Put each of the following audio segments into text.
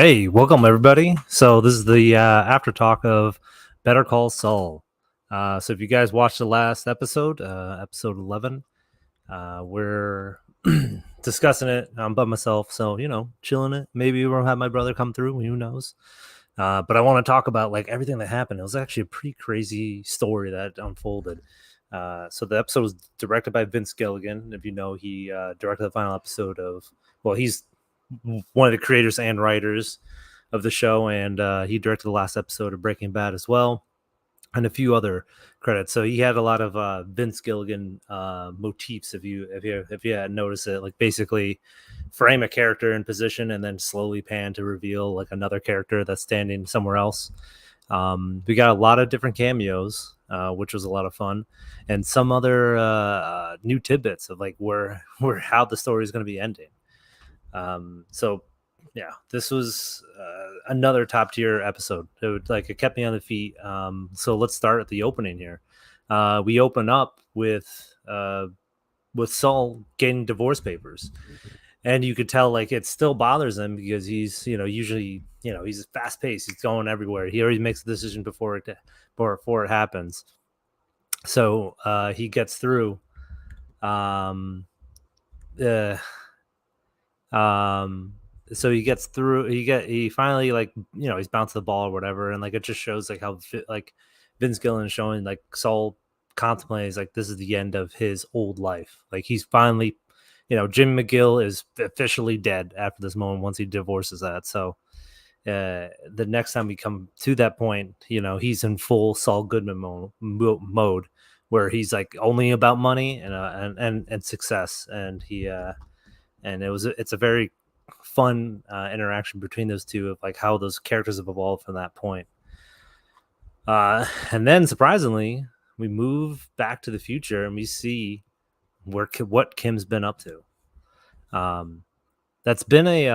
Hey, welcome everybody. So this is the after talk of Better Call Saul. So if you guys watched the last episode, episode 11, we're discussing it. I'm by myself, so chilling it. Maybe we'll have my brother come through. Who knows? But I want to talk about like everything that happened. It was actually a pretty crazy story that unfolded. So the episode was directed by Vince Gilligan. If you know, he directed the final episode of. Well, he's one of the creators and writers of the show, and he directed the last episode of Breaking Bad as well, and a few other credits. So he had a lot of Vince Gilligan motifs. If you had noticed it, like basically frame a character in position and then slowly pan to reveal like another character that's standing somewhere else. We got a lot of different cameos, which was a lot of fun, and some other new tidbits of like where how the story is going to be ending. So yeah, this was another top tier episode. It kept me on the feet. So let's start at the opening here. We open up with Saul getting divorce papers, and you could tell like it still bothers him because he's usually he's fast paced. He's going everywhere. He already makes a decision before it happens. So he gets through. Um, uh, so he gets through. He finally he's bounced the ball or whatever, and like it just shows like how like Vince Gilligan is showing like Saul contemplates like this is the end of his old life. Like he's finally, Jim McGill is officially dead after this moment once he divorces that. So the next time we come to that point, he's in full Saul Goodman mode where he's like only about money and success, and it's a very fun interaction between those two of like how those characters have evolved from that point. And then surprisingly, we move back to the future and we see what Kim's been up to. That's been a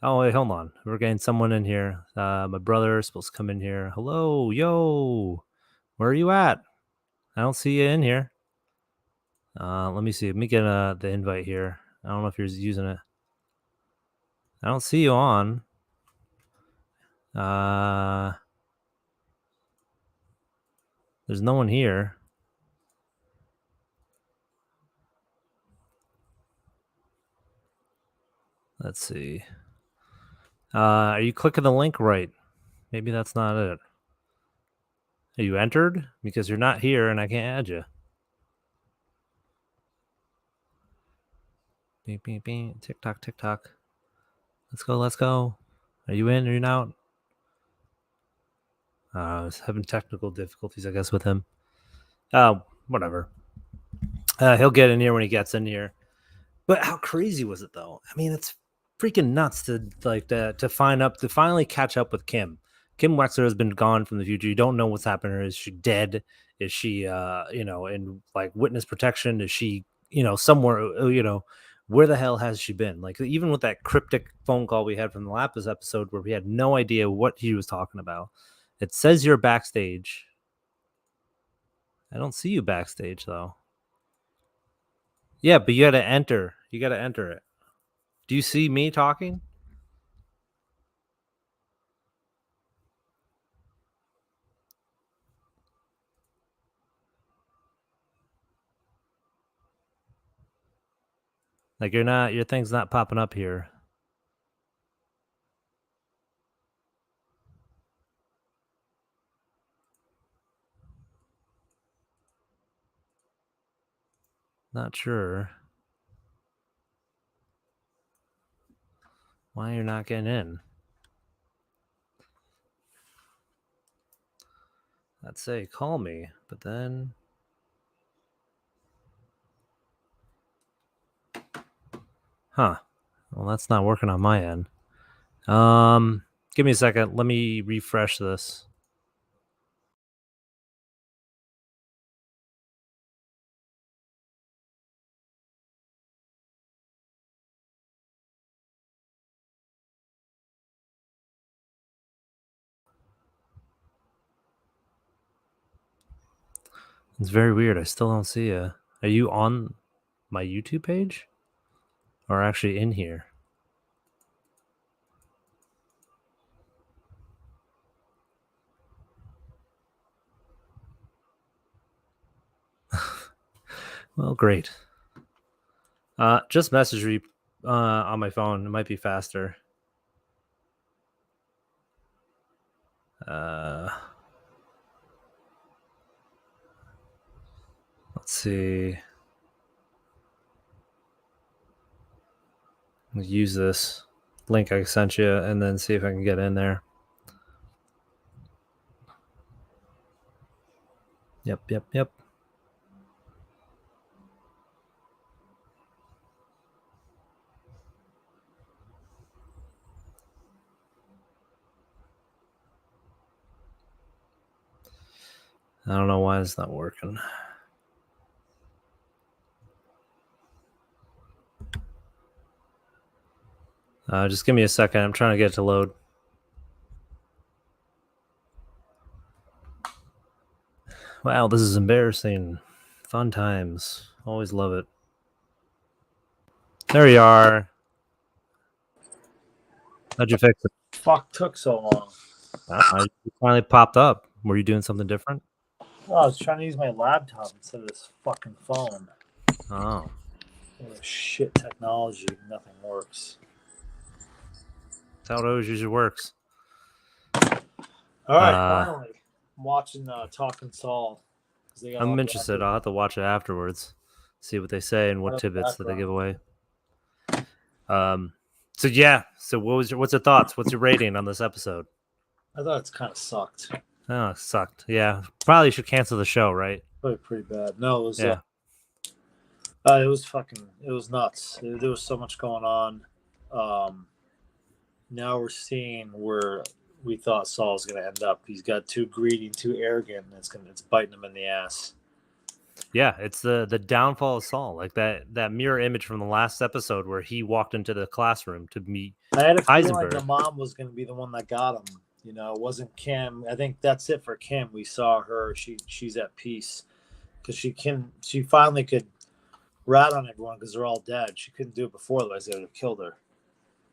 oh wait, hold on, we're getting someone in here. My brother is supposed to come in here. Hello, yo, where are you at? I don't see you in here. Let me see. Let me get the invite here. I don't know if you're using it. I don't see you on. There's no one here. Let's see. Are you clicking the link right? Maybe that's not it. Are you entered? Because you're not here and I can't add you. Beep, beep, beep. TikTok, TikTok. Let's go, let's go. Are you in? Are you out? I was having technical difficulties, I guess, with him. Whatever. He'll get in here when he gets in here. But how crazy was it, though? I mean, it's freaking nuts to finally catch up with Kim. Kim Wexler has been gone from the future. You don't know what's happened to her. Is she dead? Is she, in like witness protection? Is she, somewhere, where the hell has she been? Like, even with that cryptic phone call we had from the Lapis episode where we had no idea what he was talking about. It says you're backstage. I don't see you backstage, though. Yeah, but you got to enter. You got to enter it. Do you see me talking? Like your thing's not popping up here. Not sure why you're not getting in. I'd say call me, but then well, that's not working on my end. Give me a second. Let me refresh this. It's very weird. I still don't see you. Are you on my YouTube page? Or actually in here? Well, great. Just message me on my phone. It might be faster. Let's see. Use this link I sent you and then see if I can get in there. Yep. I don't know why it's not working. Just give me a second. I'm trying to get it to load. Wow, this is embarrassing. Fun times. Always love it. There you are. How'd you fix it? Fuck took so long? You finally popped up. Were you doing something different? Oh, I was trying to use my laptop instead of this fucking phone. Oh. Shit technology. Nothing works. That's how it always usually works. All right, finally. I'm watching Talking Saul. I'm interested. I'll have to watch it afterwards. See what they say and what tidbits that they give away. So yeah. So what's your thoughts? What's your rating on this episode? I thought it's kind of sucked. Oh, it sucked. Yeah. Probably should cancel the show, right? Probably pretty bad. No, it was yeah. It was nuts. There was so much going on. Now we're seeing where we thought Saul was going to end up. He's got too greedy and too arrogant, and it's biting him in the ass. Yeah, it's the downfall of Saul, like that mirror image from the last episode where he walked into the classroom to meet I had a feeling Heisenberg. like the mom was going to be the one that got him. You know, it wasn't Kim. I think that's it for Kim. We saw her. She's at peace because she finally could rat on everyone because they're all dead. She couldn't do it before, otherwise they would have killed her.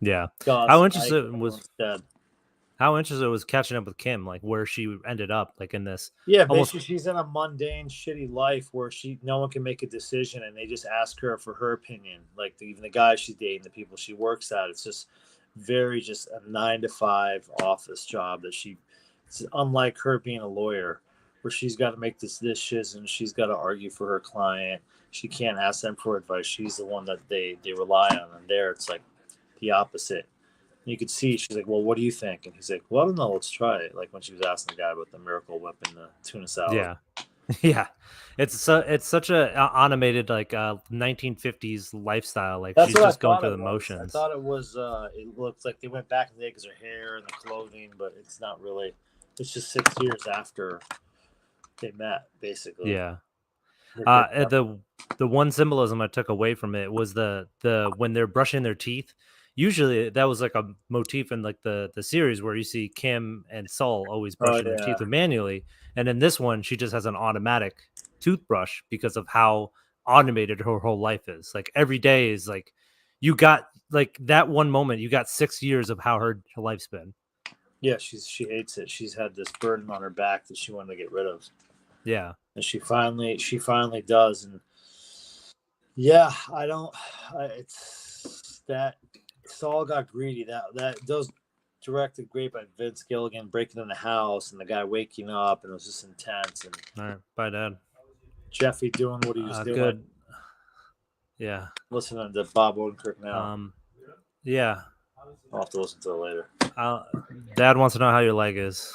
Yeah. God's How interesting was catching up with Kim, like where she ended up, like in this. Yeah, basically she's in a mundane, shitty life where no one can make a decision, and they just ask her for her opinion. Like even the guys she's dating, the people she works at, it's just very just a 9-to-5 office job that it's unlike her being a lawyer, where she's got to make decisions and she's got to argue for her client. She can't ask them for advice. She's the one that they rely on, and there it's like the opposite. You could see she's like, well, what do you think? And he's like, well, I don't know, let's try it. Like when she was asking the guy about the miracle whip and the tuna salad. Yeah. It's such a animated like 1950s lifestyle. Like That's she's just going through the motions. I thought it was. It looks like they went back in the day because her hair and the clothing, but it's not really. It's just 6 years after they met, basically. Yeah. The one symbolism I took away from it was the when they're brushing their teeth. Usually that was like a motif in like the series where you see Kim and Saul always brushing their teeth manually, and in this one she just has an automatic toothbrush because of how automated her whole life is. Like every day is like you got like that one moment you got 6 years of how her life's been. Yeah, she hates it. She's had this burden on her back that she wanted to get rid of. Yeah, and she finally does. And yeah, it's that Saul got greedy. That those directed great by Vince Gilligan, breaking in the house and the guy waking up, and it was just intense. And all right, bye, Dad. Jeffy doing what he was doing. Good. Yeah. Listening to Bob Odenkirk now. Yeah. I'll have to listen to it later. Dad wants to know how your leg is.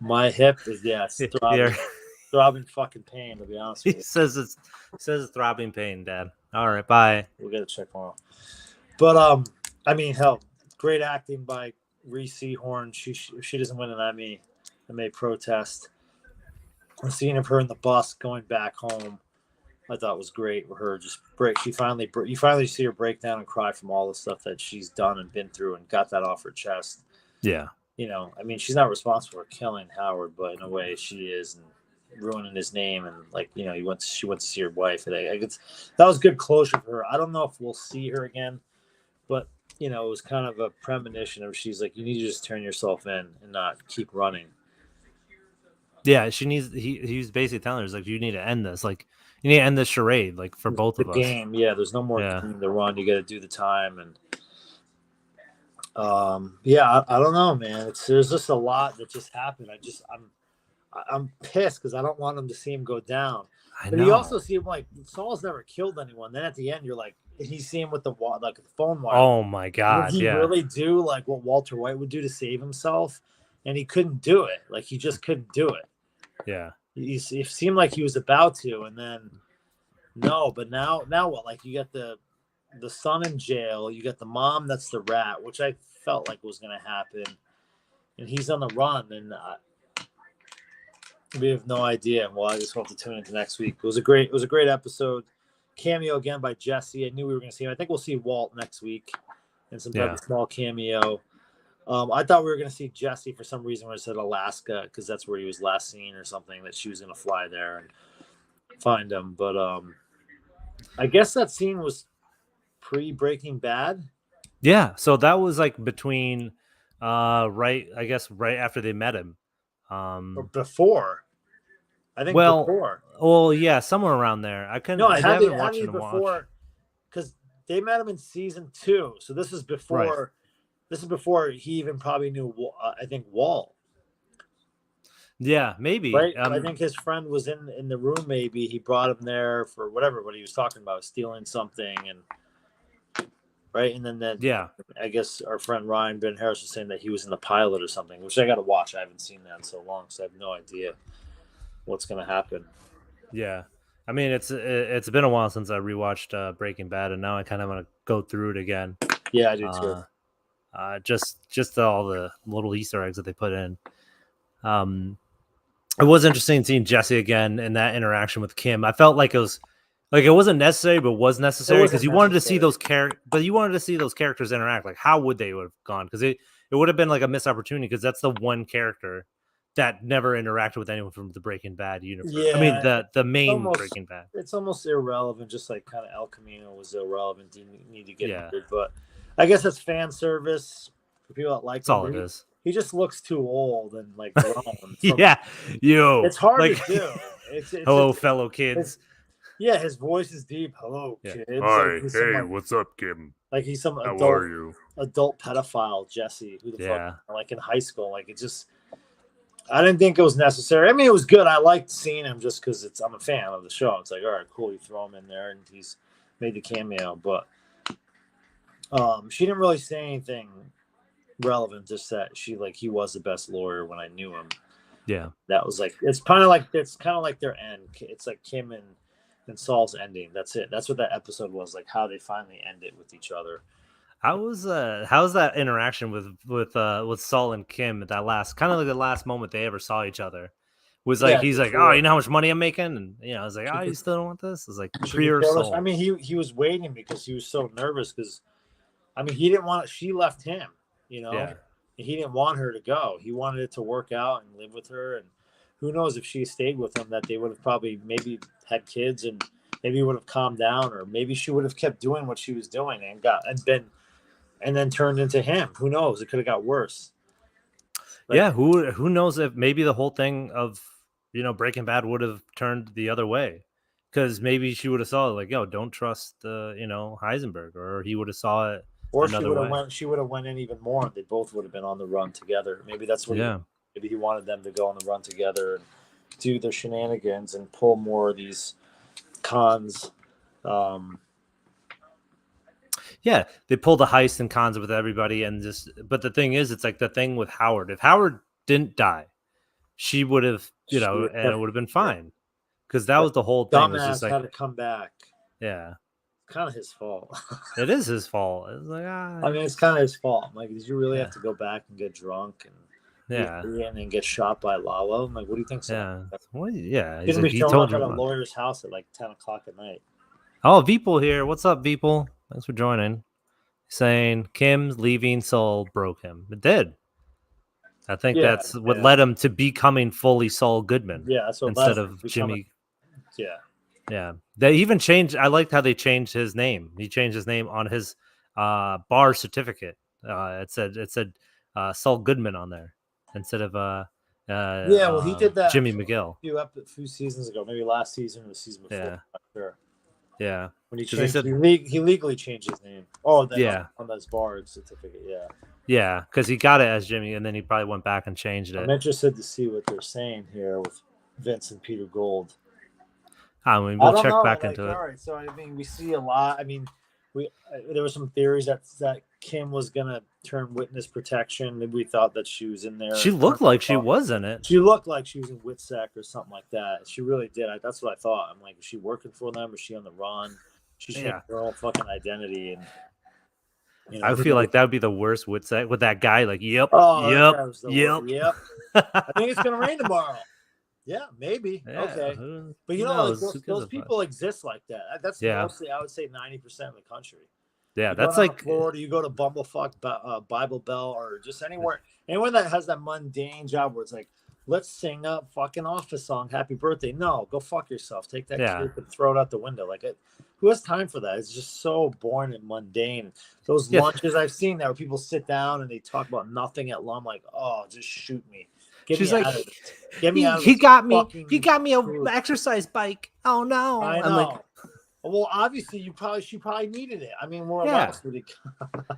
My hip is throbbing fucking pain, to be honest with you. He says it's throbbing pain, Dad. All right, bye. We'll get a check tomorrow. But I mean, hell, great acting by Reese Seahorn. She doesn't win an Emmy, I may protest. The scene of her in the bus going back home, I thought was great. With her just you finally see her break down and cry from all the stuff that she's done and been through and got that off her chest. Yeah. You know, I mean, she's not responsible for killing Howard, but in a way she is, and ruining his name. And like, you know, she went to see her wife. And that was good closure for her. I don't know if we'll see her again, but you know, it was kind of a premonition of she's like, you need to just turn yourself in and not keep running. Yeah, he was basically telling her, like, you need to end this. Like, You need to end the charade, like for both The of us. game, yeah. There's no more Yeah. game to run. You got to do the time, and yeah, I don't know, man. There's just a lot that just happened. I'm pissed because I don't want him to see him go down. I But you also know. see him like Saul's never killed anyone. Then at the end, you're like, he's seeing with the like the phone wire. Oh my Would God. he Yeah. really do like what Walter White would do to save himself? And he couldn't do it. Like he just couldn't do it. Yeah. It seemed like he was about to, and then no. But now what? Like you got the son in jail. You got the mom that's the rat, which I felt like was going to happen, and he's on the run, and we have no idea. Well, I just hope to tune into next week. It was a great episode. Cameo again by Jesse. I knew we were going to see him. I think we'll see Walt next week, and some type of small cameo. I thought we were going to see Jesse for some reason when I said Alaska, because that's where he was last seen or something, that she was going to fly there and find him. But I guess that scene was pre-Breaking Bad. Yeah. So that was like between, right after they met him. Or before. I think before. Well, yeah, somewhere around there. I haven't watched it before, because they met him in season 2. So this is before. Right. This is before he even probably knew. I think Walt. Yeah, maybe. Right. I think his friend was in the room. Maybe he brought him there for whatever. What he was talking about, stealing something, and right. And then I guess our friend Ryan Ben Harris was saying that he was in the pilot or something, which I got to watch. I haven't seen that in so long, so I have no idea what's going to happen. Yeah. I mean, it's been a while since I rewatched Breaking Bad, and now I kind of want to go through it again. Yeah, I do too. Just all the little Easter eggs that they put in. It was interesting seeing Jesse again and that interaction with Kim. I felt like it wasn't necessary, but was necessary because you wanted to see those characters interact. Like, how would they have gone? Because it would have been like a missed opportunity, because that's the one character that never interacted with anyone from the Breaking Bad universe. Yeah, I mean the main Breaking Bad. It's almost irrelevant, just like kind of El Camino was irrelevant. You need to get into it, but I guess it's fan service for people that like. That's all it is. He just looks too old and like grown. It's hard to do. It's hello, fellow kids. His voice is deep. Hello, kids. Hi, hey, what's up, Kim? Like he's some How are you? Adult pedophile, Jesse. Who the fuck? Like in high school, like it just. I didn't think it was necessary. I mean, it was good. I liked seeing him just because I'm a fan of the show. It's like, all right, cool. You throw him in there, and he's made the cameo. But she didn't really say anything relevant. Just that he was the best lawyer when I knew him. Yeah, that was like it's kind of like their end. It's like Kim and Saul's ending. That's it. That's what that episode was like. How they finally end it with each other. How's that interaction with Saul and Kim at that last the last moment they ever saw each other? Was like he's like, oh, you know how much money I'm making, and I was like, oh, you still don't want this? It's like pure Saul. I mean, he was waiting because he was so nervous because, I mean, he didn't want. She left him, Yeah. He didn't want her to go. He wanted it to work out and live with her, and who knows if she stayed with him, that they would have probably maybe had kids, and maybe would have calmed down, or maybe she would have kept doing what she was doing and then turned into him. Who knows? It could have got worse. But, who knows if maybe the whole thing of Breaking Bad would have turned the other way, because maybe she would have saw it like, yo, don't trust Heisenberg, or he would have saw it, or she would have went in even more. They both would have been on the run together. Maybe that's what. Maybe he wanted them to go on the run together and do their shenanigans and pull more of these cons. Yeah, they pulled the heist and cons with everybody, but the thing is, it's like the thing with Howard. If Howard didn't die, she would have, and it would have been fine, because that was the whole thing. Was just like, had to come back. Yeah, kind of his fault. It is his fault. It's like, I mean, it's kind of his fault. I'm like, did you really have to go back and get drunk and get shot by Lalo? I'm like, what do you think? He's gonna be showing up at a lawyer's house at like 10 o'clock at night. Oh, Veeple here. What's up, Veeple? Thanks for joining. Saying Kim's leaving Saul broke him. It did. I think that's what led him to becoming fully Saul Goodman. Yeah, that's what instead of Jimmy. Yeah. They even changed. I liked how they changed his name. He changed his name on his bar certificate. It said Saul Goodman on there instead of Yeah, well, he did that. Jimmy McGill. A few seasons ago, maybe last season or the season before. Yeah. I'm not sure. Yeah. When he 'Cause they changed, said- he legally changed his name. Oh, then Yeah. on his bar certificate. Yeah. Yeah, because he got it as Jimmy, and then he probably went back and changed it. I'm interested to see what they're saying here with Vince and Peter Gold. I mean, we'll check back into it. All right, so I mean, we see a lot. I mean, there were some theories that Kim was gonna turn witness protection. Maybe we thought that she was in there. She looked like she was in it. She looked like she was in WITSEC or something like that. She really did. That's what I thought. I'm like, is she working for them? Is she on the run? She's changing her own fucking identity. And I feel like that would be the worst WITSEC with that guy. Like, yep. I think it's gonna rain tomorrow. Yeah, maybe. Yeah, okay, but like those people exist like that. That's mostly, I would say, 90% of the country. Yeah, that's like Florida. You go to Bumblefuck, Bible Bell, or just anywhere that has that mundane job where it's like, let's sing a fucking office song, happy birthday. No, go fuck yourself. Take that kid and throw it out the window. Like, who has time for that? It's just so boring and mundane. Those lunches I've seen that where people sit down and they talk about nothing at lunch. Like, oh, just shoot me. She's like, he got me a exercise bike. Oh no! I know. I'm like, well, obviously, she probably needed it. I mean, more else would he?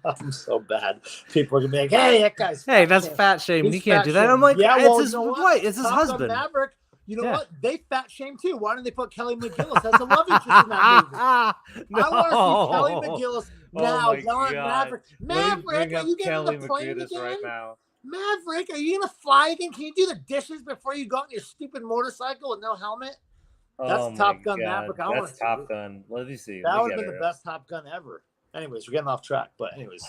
I'm so bad. People are gonna be like, "Hey, that guy's that's fat shaming. He can't do that." I'm like, it's his wife. It's his husband. Maverick. You know what? They fat shame too. Why don't they put Kelly McGillis as the love interest in that movie? No. I want to see Kelly McGillis now yelling at Maverick. Maverick, are you getting the plane again? Right now. Maverick, are you gonna fly again? Can you do the dishes before you go on your stupid motorcycle with no helmet? That's Top Gun Maverick. That's Top Gun. Let me see. That would have been the best Top Gun ever. Anyways, we're getting off track. But anyways,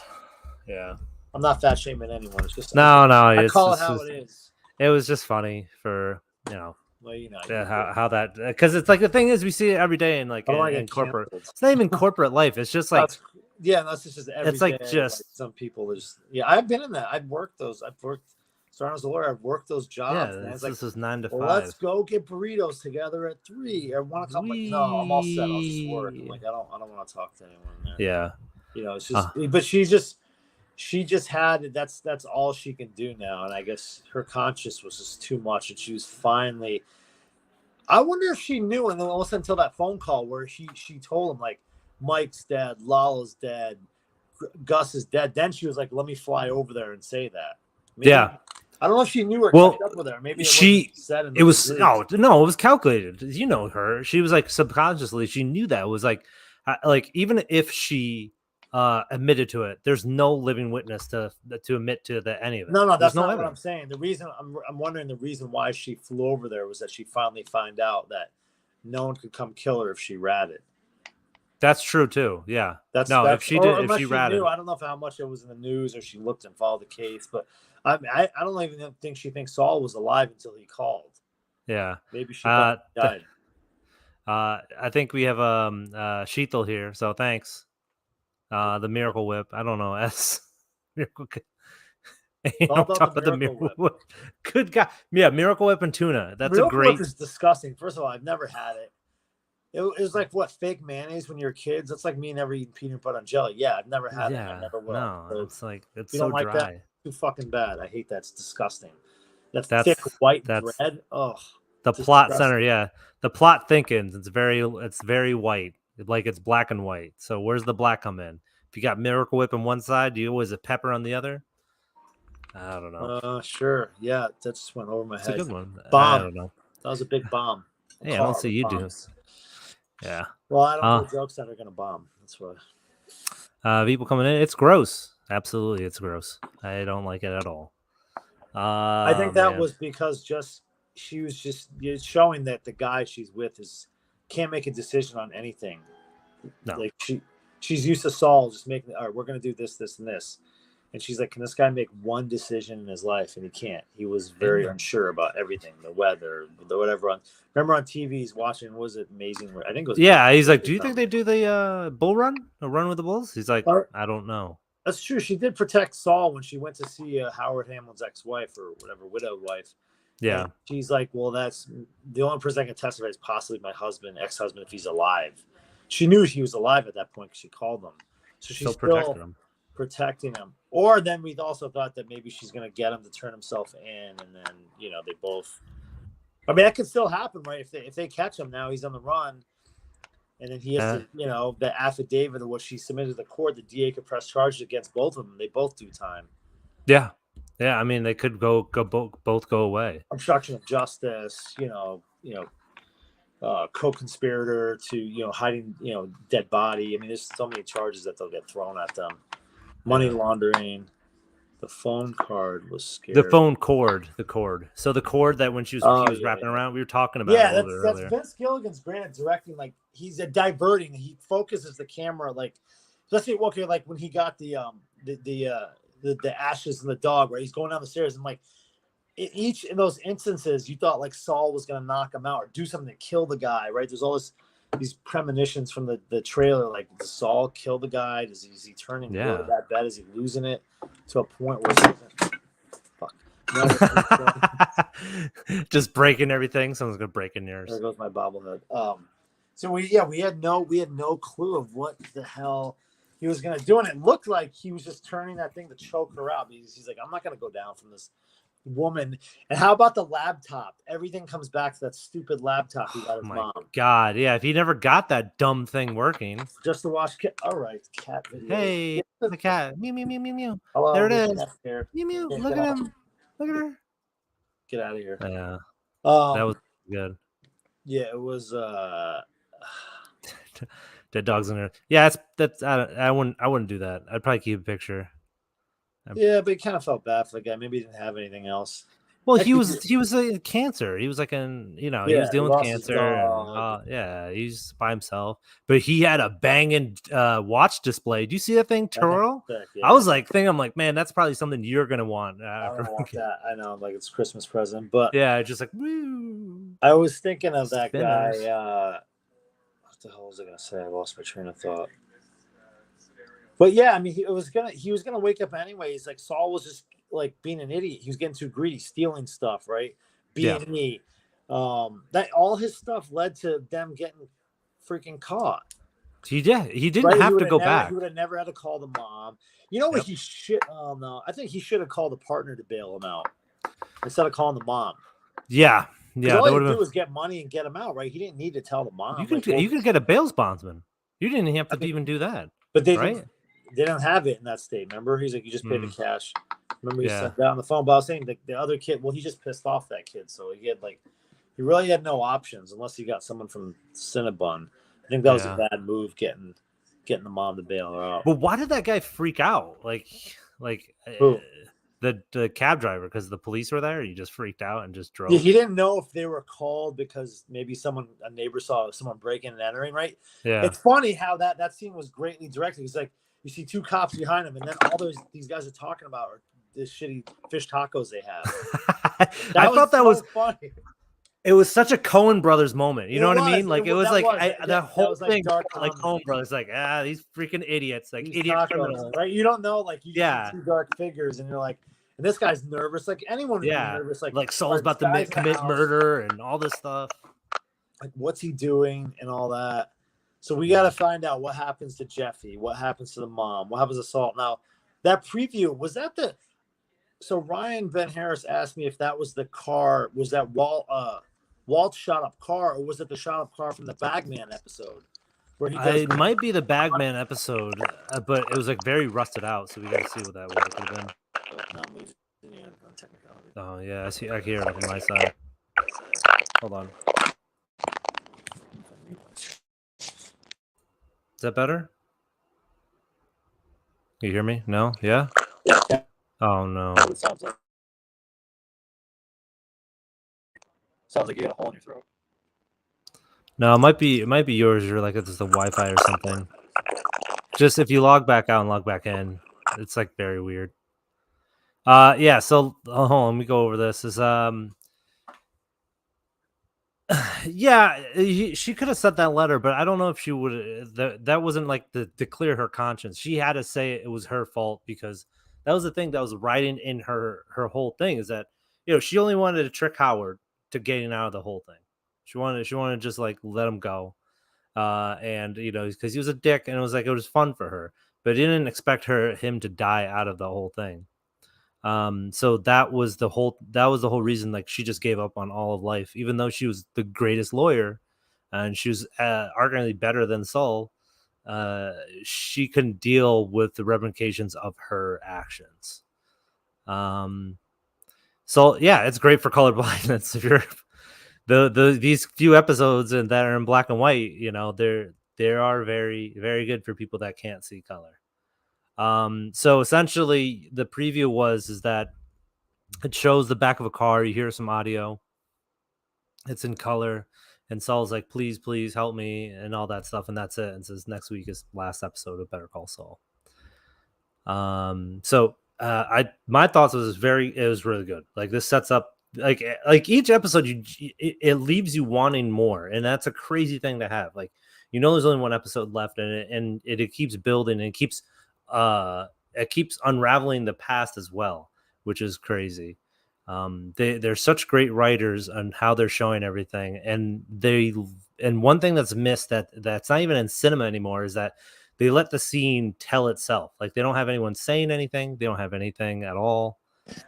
yeah, I'm not fat shaming anyone. It's just I call it how it is. It was just funny for well, how that, because it's like the thing is we see it every day in like in corporate. It's not even corporate life. It's just like that's just every it's like day. just like some people just I've been in that. I've worked starting as a lawyer. I've worked those jobs. Yeah, this is 9 to 5. Let's go get burritos together at 3 or 1 o'clock. Like, no, I'm all set. I'll just work. I'm like, I don't want to talk to anyone there. Yeah, it's just. But she just had that's all she can do now, and I guess her conscience was just too much, and she was finally. I wonder if she knew, and then almost until that phone call where she told him like, Mike's dead, Lala's dead, Gus is dead. Then she was like, "Let me fly over there and say that." Maybe, I don't know if she knew or kept up with her. Maybe it was it was calculated. You know her. She was like subconsciously she knew that. It was like even if she admitted to it, there's no living witness to admit to any of it. No, that's not what I'm saying. The reason I'm wondering the reason why she flew over there was that she finally found out that no one could come kill her if she ratted. That's true too. Yeah. If she ratted, I don't know how much it was in the news or she looked and followed the case, but I don't even think she thinks Saul was alive until he called. Yeah. Maybe she died. I think we have Sheetal here, so thanks. The Miracle Whip. I don't know. Miracle. Talk about the Miracle Whip. Good God. Yeah, Miracle Whip and tuna. That's Miracle a great. Whip is disgusting. First of all, I've never had it. It was like fake mayonnaise when you were kids. That's like me never eating peanut butter and jelly. Yeah, I've never had it. I never will. No, it's like it's you so don't like dry. That? Too fucking bad. I hate that. It's disgusting. That's thick white bread. Oh, the plot disgusting. Center. Yeah, the plot thickens. It's very white. Like it's black and white. So where's the black come in? If you got Miracle Whip on one side, do you always have pepper on the other? I don't know. Sure. Yeah, that just went over my head. It's a good one. Bomb. I don't know. That was a big bomb. Yeah, I don't see you do. Yeah. Well, I don't know jokes that are gonna bomb. That's what. People coming in. It's gross. Absolutely, it's gross. I don't like it at all. I think that was because she was just showing that the guy she's with can't make a decision on anything. No. Like she's used to Saul just making. All right, we're gonna do this, this, and this. And she's like, can this guy make one decision in his life? And he can't. He was very unsure about everything, the weather, the whatever. Remember on TV, he's watching, was it Amazing? I think it was. Yeah, he's like, do you think they do the bull run? A run with the bulls? He's like, I don't know. That's true. She did protect Saul when she went to see Howard Hamlin's ex-wife or whatever, widowed wife. Yeah. And she's like, well, that's the only person I can testify is possibly my husband, ex-husband, if he's alive. She knew he was alive at that point because she called him. So she still protected him. protecting him. Or then we also thought that maybe she's going to get him to turn himself in, and then they both. I mean, that could still happen, right? If they catch him now, he's on the run, and then he has to, the affidavit of what she submitted to the court. The DA could press charges against both of them. They both do time. Yeah. I mean, they could both go away. Obstruction of justice. Co-conspirator to hiding dead body. I mean, there's so many charges that they'll get thrown at them. Money laundering. The phone card was scary. The phone cord, the cord. So the cord that when she was wrapping around, we were talking about. Yeah, that's Vince Gilligan's great at directing. Like he's a diverting. He focuses the camera like, let's say, okay, like when he got the ashes and the dog, right? He's going down the stairs and like. Each in those instances, you thought like Saul was going to knock him out or do something to kill the guy, right? There's all these premonitions from the trailer, like does Saul kill the guy? Is he turning really that bad? Is he losing it to a point where just breaking everything? Someone's gonna break in yours. There goes my bobblehead. So we had no clue of what the hell he was going to do, and it looked like he was just turning that thing to choke her out. He's like, I'm not going to go down from this woman. And how about the laptop? Everything comes back to that stupid laptop he got his mom. God, yeah. If he never got that dumb thing working, just to watch all right, cat video. Hey, the cat. Mew mew mew mew mew. Hello, there it is. Mew mew. Look at him. Look at her. Get out of here. Yeah. That was good. Yeah, it was. Dead dogs in there. Yeah, that's. I wouldn't do that. I'd probably keep a picture. Yeah, but he kind of felt bad for the guy. Maybe he didn't have anything else. Well, he was a cancer. He was like he was dealing with cancer. He's by himself. But he had a banging watch display. Do you see that thing twirl? Yeah. I was like, I'm like, man, that's probably something you're gonna want. I don't want that. I know, like it's Christmas present, but yeah, just like woo. I was thinking of that guy. What the hell was I gonna say? I lost my train of thought. But yeah, I mean, he was gonna wake up anyways. Like Saul was just like being an idiot. He was getting too greedy, stealing stuff, right? B&E. That all his stuff led to them getting freaking caught. He didn't have to go back. He would have never had to call the mom. You know what he should? Oh no, I think he should have called a partner to bail him out instead of calling the mom. Yeah. All he do was get money and get him out, right? He didn't need to tell the mom. You can get a bail bondsman. You didn't have to even do that. But they didn't have it in that state. Remember, he's like, you just pay the cash. Remember, he said that on the phone. But I was saying the other kid. Well, he just pissed off that kid, so he really had no options unless he got someone from Cinnabon. I think that was a bad move, getting the mom to bail her out. But why did that guy freak out? Like the cab driver, because the police were there. He just freaked out and just drove. Yeah, he didn't know if they were called because maybe a neighbor saw someone breaking and entering. Right? Yeah. It's funny how that scene was greatly directed. He's like, you see two cops behind him, and then all these guys are talking about this shitty fish tacos they have. I thought that was funny. It was such a Coen Brothers moment. You know what I mean? Like it was like that whole thing, like Coen Brothers, like these freaking idiots, like these idiot criminals, right? You don't know, like you see two dark figures, and you're like, and this guy's nervous. Like anyone would be nervous. Like Saul's about to commit murder and all this stuff. Like what's he doing and all that. So we got to find out what happens to Jeffy, what happens to the mom, what happens to Salt. Now, that preview, was that so Ryan Ben Harris asked me if that was the car, was that Walt's shot up car, or was it the shot up car from the Bagman episode? Where it might be the Bagman episode, but it was like very rusted out, so we got to see what that would have been. Oh, yeah, I hear it on my side. Hold on. Is that better? You hear me? No? Yeah? Yeah. Oh, no. Sounds like you got a hole in your throat. No, it might be yours. You're like, it's the Wi-Fi or something. Just if you log back out and log back in, it's like very weird. Yeah, so hold on, let me go over this. She could have sent that letter, but I don't know if she would. That wasn't like to clear her conscience. She had to say it was her fault, because that was the thing that was writing in her whole thing, is that she only wanted to trick Howard to getting out of the whole thing. She wanted to just like let him go, and because he was a dick, and it was fun for her. but he didn't expect him to die out of the whole thing. So that was the whole reason. Like, she just gave up on all of life, even though she was the greatest lawyer, and she was arguably better than Saul. She couldn't deal with the ramifications of her actions. So yeah, it's great for colorblindness. If you're these few episodes and that are in black and white, you know, they are very, very good for people that can't see color. So essentially the preview is that it shows the back of a car, you hear some audio, it's in color, and Saul's like, please, please help me, and all that stuff, and that's it. And says next week is last episode of Better Call Saul. So my thoughts was it was really good. Like, this sets up like each episode it leaves you wanting more, and that's a crazy thing to have. Like, you know, there's only one episode left, and it keeps building, and it keeps unraveling the past as well, which is crazy. They're such great writers on how they're showing everything, and one thing that's missed that's not even in cinema anymore is that they let the scene tell itself. Like, they don't have anyone saying anything. They don't have anything at all.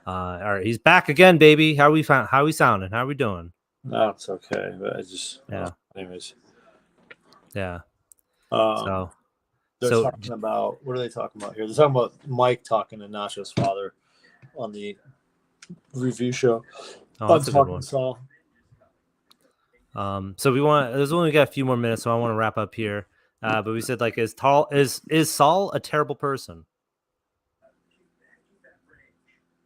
All right, he's back again, baby. How we sounding? How we doing? No, it's okay. But I just anyways. Yeah. They're talking about, what are they talking about here? They're talking about Mike talking to Nacho's father on the review show. That's a good one. Saul. So there's only got a few more minutes, so I want to wrap up here. But we said, like, is Saul a terrible person?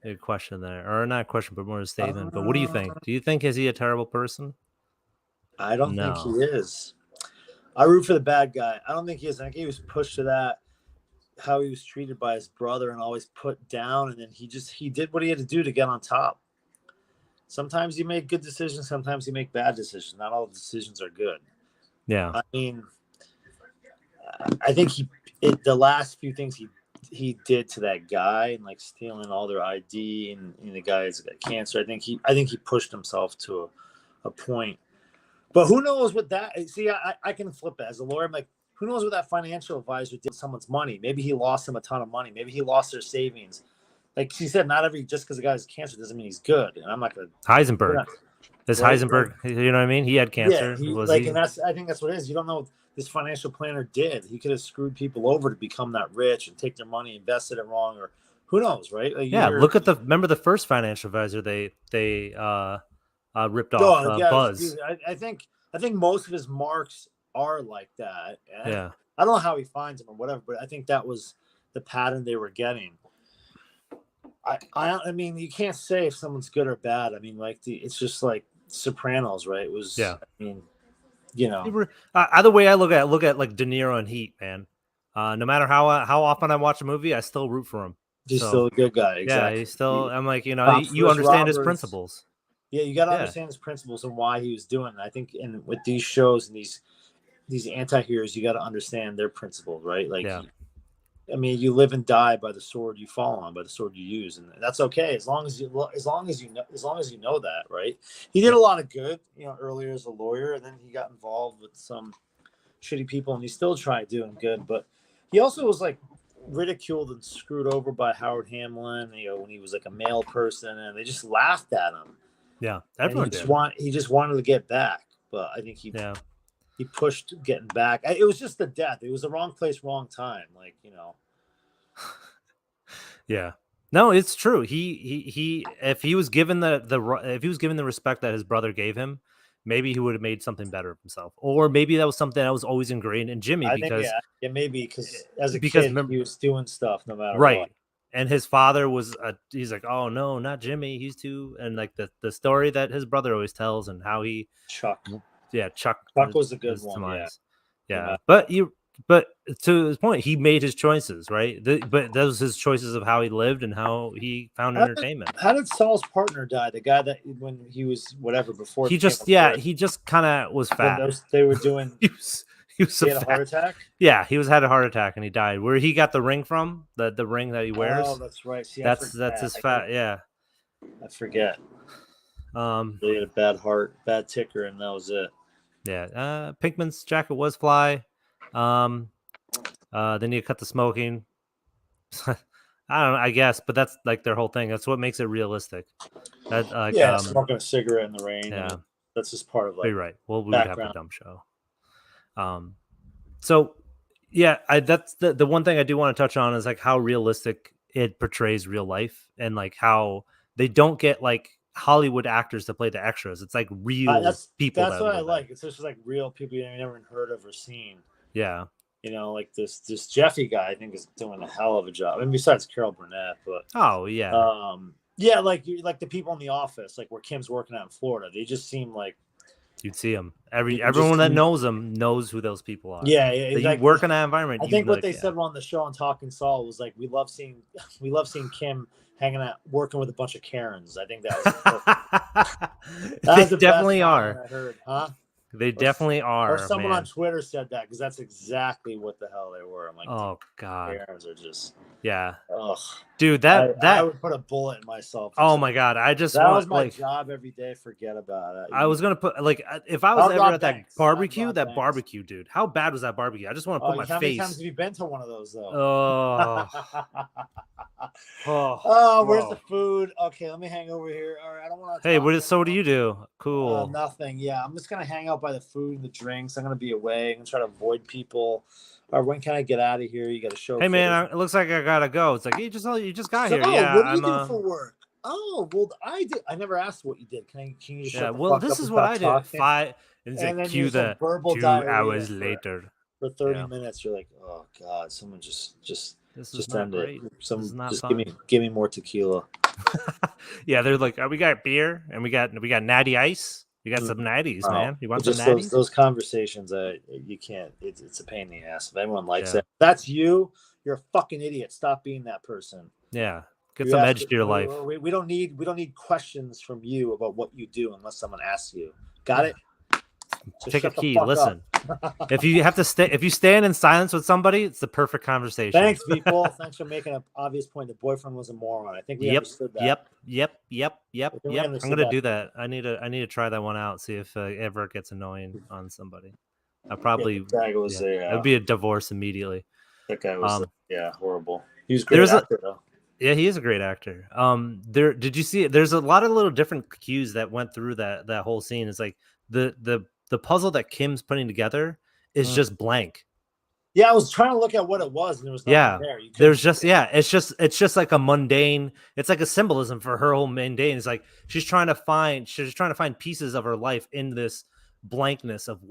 A question there, or not a question, but more a statement. But what do you think? Do you think is he a terrible person? I don't think he is. I root for the bad guy. I don't think he is. I think he was pushed to that, how he was treated by his brother and always put down, and then he did what he had to do to get on top. Sometimes you make good decisions, sometimes you make bad decisions. Not all decisions are good. Yeah. I mean, I think the last few things he did to that guy, and like stealing all their ID, and the guy's got cancer. I think he pushed himself to a point. But who knows what that? See, I can flip it as a lawyer. I'm like, who knows what that financial advisor did with someone's money? Maybe he lost them a ton of money. Maybe he lost their savings. Like she said, just because the guy has cancer doesn't mean he's good. And I'm not gonna. Heisenberg. Heisenberg, you know what I mean? He had cancer. Yeah, and I think that's what it is. You don't know what this financial planner did. He could have screwed people over to become that rich and take their money, invested it wrong, or who knows, right? Like, look at remember the first financial advisor they ripped off, Buzz. Dude, I think most of his marks are like that. Yeah. I don't know how he finds them or whatever, but I think that was the pattern they were getting. I mean, you can't say if someone's good or bad. I mean, like it's just like Sopranos, right? It was. Yeah. I mean, you know. Either way, I look at like De Niro and Heat, man. No matter how often I watch a movie, I still root for him. He's still a good guy. Exactly. Yeah, he's still. I'm like, you know, you understand his principles. Yeah, you got to understand his principles and why he was doing it. I think, and with these shows and these anti-heroes, you got to understand their principles, right? Like, I mean, you live and die by the sword you fall on, by the sword you use, and that's okay as long as you know that, right? He did a lot of good, you know, earlier as a lawyer, and then he got involved with some shitty people, and he still tried doing good, but he also was like ridiculed and screwed over by Howard Hamlin, you know, when he was like a male person, and they just laughed at him. Yeah, everyone did. He just wanted to get back, but I think he pushed getting back. It was just the death. It was the wrong place, wrong time. Like, you know. Yeah. No, it's true. He if he was given the respect that his brother gave him, maybe he would have made something better of himself. Or maybe that was something that was always ingrained in Jimmy because maybe because as a kid he was doing stuff no matter what. And his father he's like, oh no, not Jimmy. He's too, and like the story that his brother always tells and how Chuck was a good one. Yeah. But to his point, he made his choices, right? But those his choices of how he lived and how he found entertainment. How did Saul's partner die? The guy that when he was whatever before he just kind of was fat. They were doing. He had a heart attack? Yeah, he had a heart attack and he died. Where he got the ring from, the ring that he wears. Oh, that's right. See, that's his fat. Yeah, I forget. He had a bad ticker, and that was it. Yeah, Pinkman's jacket was fly. They need to cut the smoking. I don't know, I guess, but that's like their whole thing. That's what makes it realistic. That like smoking a cigarette in the rain. yeah. I mean, that's just part of like. You're right. Well, we would have background. a dumb show. So yeah, that's the one thing I do want to touch on is like how realistic it portrays real life and like how they don't get like Hollywood actors to play the extras. It's like real people. That's what I like. It's just like real people you never even heard of or seen. Yeah. You know, like this Jeffy guy, I think is doing a hell of a job. I mean, besides Carol Burnett, but oh yeah, yeah, like the people in the office, like where Kim's working out in Florida, they just seem like you'd see them. Everyone that knows them knows who those people are. Yeah, that like, you work in that environment. I think what they said on the show on Talking Saul was like, we love seeing Kim hanging out, working with a bunch of Karens. I think that was they definitely are. I heard, huh? They definitely are. Or someone on Twitter said that because that's exactly what the hell they were. I'm like, oh god, Karens are just ugh. Dude, I would put a bullet in myself. Oh my god, I just that was my job every day. Forget about it. I was gonna put like if I was ever at that barbecue, dude. How bad was that barbecue? I just want to put my face. How many times have you been to one of those though? Where's the food? Okay, let me hang over here. All right, I don't want to. Hey, what do you do? Cool. Nothing. Yeah, I'm just gonna hang out by the food and the drinks. I'm gonna be away. I'm gonna try to avoid people. Or when can I get out of here? You got to show. Hey man, it looks like I gotta go. It's like you just got here. Yeah, what do you do for work? Oh well, I did. I never asked what you did. Can you just? Yeah, well, this is what I did. And then cue the verbal 2 hours later. For 30 minutes, you're like, oh god, someone just end it. Someone just give me more tequila. Yeah, they're like, we got beer and we got natty ice. You got some natties, man. You want some natties? Those conversations, you can't. It's a pain in the ass. If anyone likes it, that's you. You're a fucking idiot. Stop being that person. Yeah, get some edge to your life. We don't need questions from you about what you do unless someone asks you. Got it? So take a key. Listen. If you stand in silence with somebody, it's the perfect conversation. Thanks, people. Thanks for making an obvious point. The boyfriend was a moron. I think we understood that. Yep. I'm gonna do that. I need to try that one out. See if it ever gets annoying on somebody. I probably it would be a divorce immediately. That guy was horrible. He was a great actor though. Yeah, he is a great actor. Did you see it? There's a lot of little different cues that went through that whole scene. It's like the puzzle that Kim's putting together is just blank. Yeah, I was trying to look at what it was, and there was nothing there. There's just it's just like a mundane. It's like a symbolism for her whole mundane. It's like she's trying to find pieces of her life in this blankness of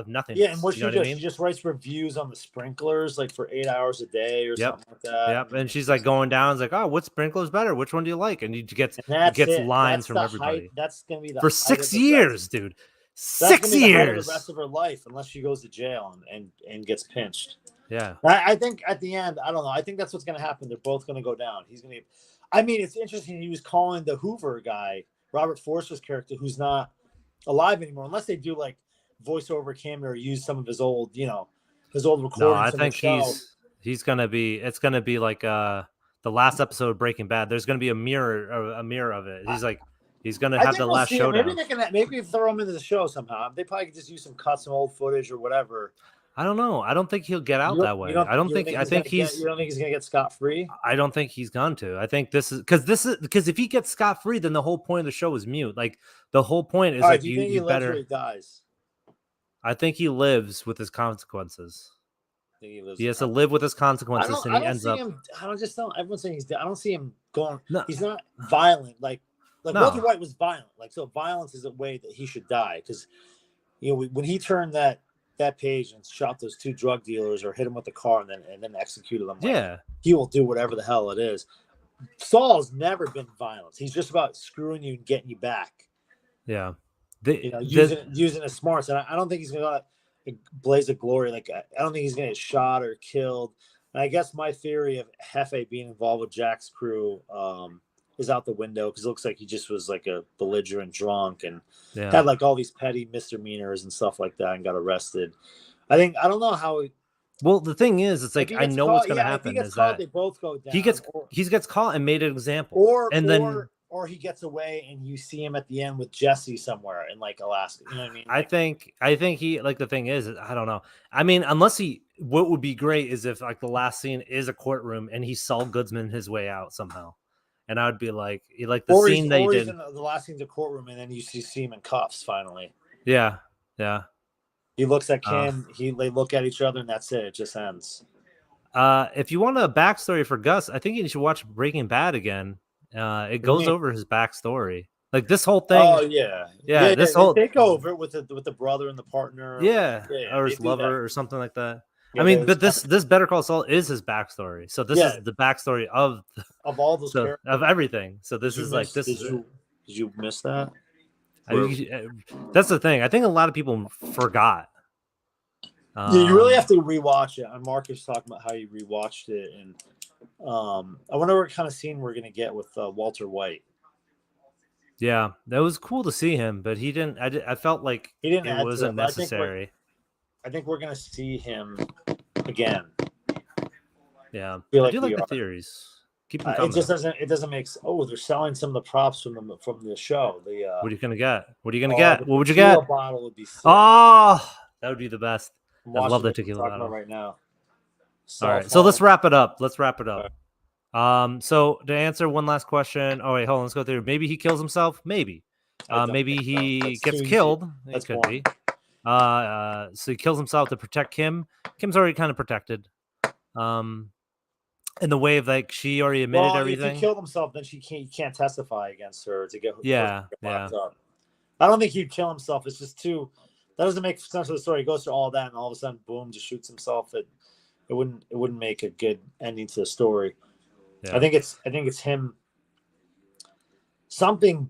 nothing. Yeah, and what she does, she just writes reviews on the sprinklers like for 8 hours a day or something like that. Yep, and she's like going down. It's like, oh, what sprinkler's better? Which one do you like? And he gets lines from everybody. That's gonna be for 6 years, dude. 6 years. The rest of her life, unless she goes to jail and gets pinched. Yeah, I think at the end, I don't know. I think that's what's gonna happen. They're both gonna go down. He's gonna. I mean, it's interesting. He was calling the Hoover guy, Robert Forster's character, who's not alive anymore, unless they do like voiceover camera or use some of his old recordings. No, I think he's gonna be. It's gonna be like the last episode of Breaking Bad. There's gonna be a mirror of it. He's gonna have the last showdown. Maybe throw him into the show somehow. They probably could just use some cuts, some old footage or whatever. I don't know. I don't think he'll get out that way. You don't think he's gonna get scot-free? I don't think he's going to. I think this is because if he gets scot-free, then the whole point of the show is mute. Like the whole point is like you better. He dies? I think he lives with his consequences. He has to live with his consequences, and he ends up. Everyone's saying he's dead. I don't see him going. No. He's not violent. Like Walter White was violent. Like, so violence is a way that he should die, because when he turned that page and shot those two drug dealers or hit him with the car and then executed them. He will do whatever the hell it is. Saul's never been violent. He's just about screwing you and getting you back. Yeah. Using his smarts. And I don't think he's going to blaze of glory. Like, I don't think he's going to get shot or killed. And I guess my theory of Hefe being involved with Jack's crew is out the window, because it looks like he just was like a belligerent drunk and had like all these petty misdemeanors and stuff like that and got arrested. I don't know how. Well, the thing is, it's like I know what's going to happen is that they both go down. He gets caught and made an example, or he gets away and you see him at the end with Jesse somewhere in like Alaska. You know what I mean? I think he, like, the thing is, I don't know. I mean, unless what would be great is if like the last scene is a courtroom and he Saul Goodman his way out somehow, and I would be like the scene that he did. In the last scene's a courtroom, and then you see him in cuffs finally. Yeah. He looks at Kim. They look at each other, and that's it. It just ends. If you want a backstory for Gus, I think you should watch Breaking Bad again. It goes over his backstory. Like this whole thing. Oh yeah. This whole they go over it with the brother and the partner. Or his lover or something like that. Yeah, I mean, but this Better Call Saul is his backstory. So this is the backstory of all those characters. Of everything. So this is like this. Did you miss that? That's the thing. I think a lot of people forgot. You really have to rewatch it. And Marcus talking about how you rewatched it, and I wonder what kind of scene we're gonna get with Walter White. Yeah, that was cool to see him, but he didn't. I felt like he didn't. It wasn't necessary. I think we're gonna see him again. Yeah, I do like the theories. Keep them coming. It just doesn't. It doesn't make. Oh, they're selling some of the props from the show. What are you gonna get? What would you get? Bottle would be sick. Oh, that would be the best. I love the tequila bottle right now. All right, so let's wrap it up. So to answer one last question. Oh wait, hold on. Let's go through. Maybe he kills himself. Maybe. Maybe he gets killed. It could be. So he kills himself to protect Kim. Kim's already kind of protected. In the way of like she already admitted everything. If he killed himself, then you can't testify against her to get. Yeah. I don't think he'd kill himself. It's just too. That doesn't make sense of the story. He goes through all that, and all of a sudden, boom, just shoots himself. It wouldn't make a good ending to the story. Yeah. I think it's him. Something's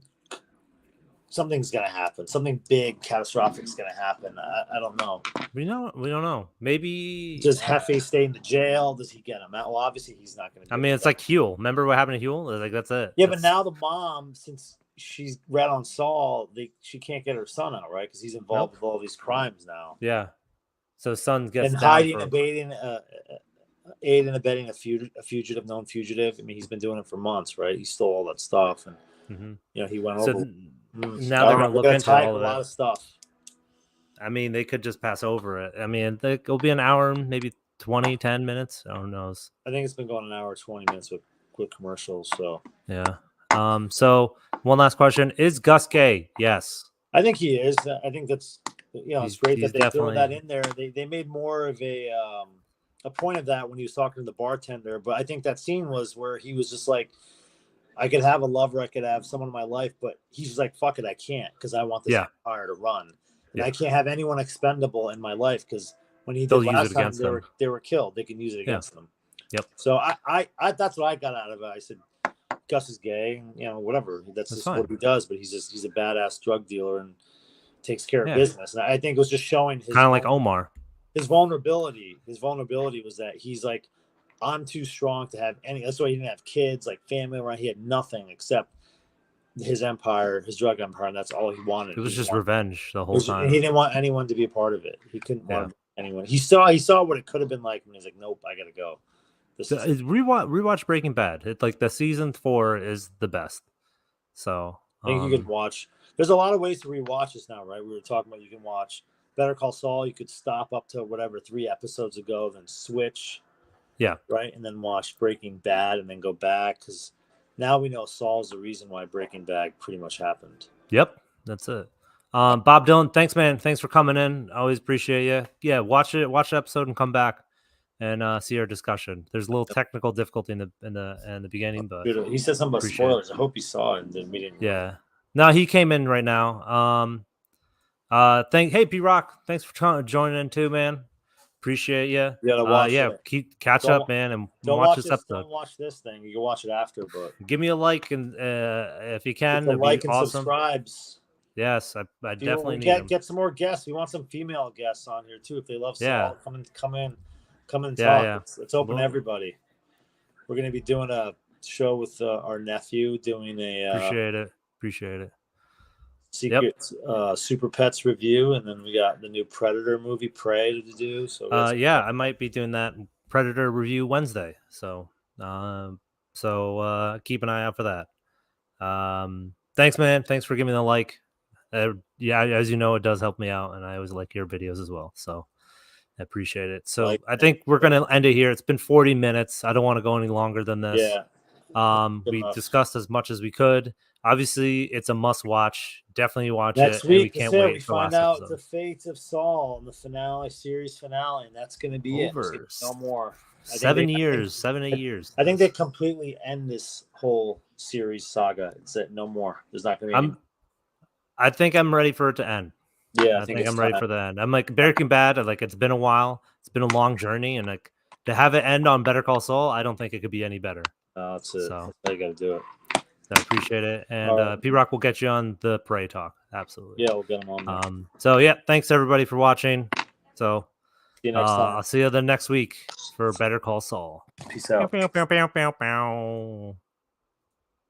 gonna happen. Something big, catastrophic is gonna happen. I don't know. We don't know. Maybe does Hefe stay in the jail? Does he get him out? Well, obviously he's not gonna. I mean, it's like Huel. Remember what happened to Huel? Like that's it. Yeah, but now the mom, since she's rat on Saul, she can't get her son out, right? Because he's involved with all these crimes now. Yeah. So son gets hiding, aiding and abetting a fugitive, known fugitive. I mean, he's been doing it for months, right? He stole all that stuff, and he went over. Now they're going to look into all of a lot of stuff. I mean, they could just pass over it. I mean, it'll be an hour, maybe 10 minutes. Who knows? I think it's been going an hour, 20 minutes with commercials. So yeah. So one last question: is Gus gay? Yes, I think he is. I think that's it's great that they threw that in there. They made more of a point of that when he was talking to the bartender. But I think that scene was where he was just like, I could have a lover, I could have someone in my life, but he's just like, fuck it, I can't because I want this empire to run. And I can't have anyone expendable in my life because when he did last time, they were killed. They can use it against them. Yep. So I that's what I got out of it. I said, Gus is gay, and whatever. That's just what he does. But he's a badass drug dealer and takes care of business. And I think it was just showing his kind of like Omar. His vulnerability. His vulnerability was that he's like, I'm too strong to have any. That's why he didn't have kids, like family around. He had nothing except his empire, his drug empire, and that's all he wanted. It was just revenge the whole time. He didn't want anyone to be a part of it. He couldn't want anyone. He saw what it could have been like, and he's like, nope, I gotta go. Rewatch Breaking Bad. It's like the season 4 is the best. So I think you could watch. There's a lot of ways to rewatch this now, right? We were talking about you can watch Better Call Saul. You could stop up to whatever 3 episodes ago, then switch. Yeah. Right, and then watch Breaking Bad, and then go back because now we know Saul's the reason why Breaking Bad pretty much happened. Yep, that's it. Bob Dylan, thanks, man. Thanks for coming in. Always appreciate you. Yeah, watch the episode and come back and see our discussion. There's a little technical difficulty in the beginning, but he said something about spoilers. I hope he saw it in the meeting. Yeah, no, he came in right now. Hey P Rock, thanks for joining in too, man. Appreciate you. Catch up, man, and watch this episode. Don't watch this thing. You can watch it after, but give me a like and if you can, it'd like be and awesome. Subscribes. Yes, I definitely need get some more guests. We want some female guests on here too. If they love Saul, come in, talk. Yeah. It's open to everybody. We're gonna be doing a show with our nephew, doing a appreciate it. Secret Super Pets review, and then we got the new Predator movie Prey to do. So I might be doing that Predator review Wednesday. So keep an eye out for that. Thanks, man. Thanks for giving me the like. As you know, it does help me out, and I always like your videos as well. So I appreciate it. So Like I think we're gonna end it here. It's been 40 minutes. I don't want to go any longer than this. Yeah. We enough. discussed as much as we could. Obviously, it's a must watch. Definitely watch Next it. And we week, can't we wait for find last out episode. the fates of Saul in the finale, series finale, and that's going to be Over. it. No more. 7 years, 7, 8 years. I think they completely end this whole series saga. It's it. No more. There's not going to be. I think I'm ready for it to end. Yeah, I think I'm ready for the end. I'm like Breaking Bad. Like it's been a while. It's been a long journey, and like to have it end on Better Call Saul, I don't think it could be any better. That's it. So That's how you got to do it. I appreciate it, and P Rock will get you on the Prey talk. Absolutely. Yeah, we'll get him on there. So yeah, thanks everybody for watching. So see you next time. I'll see you the next week for Better Call Saul. Peace out. Pew, pew, pew, pew, pew, pew.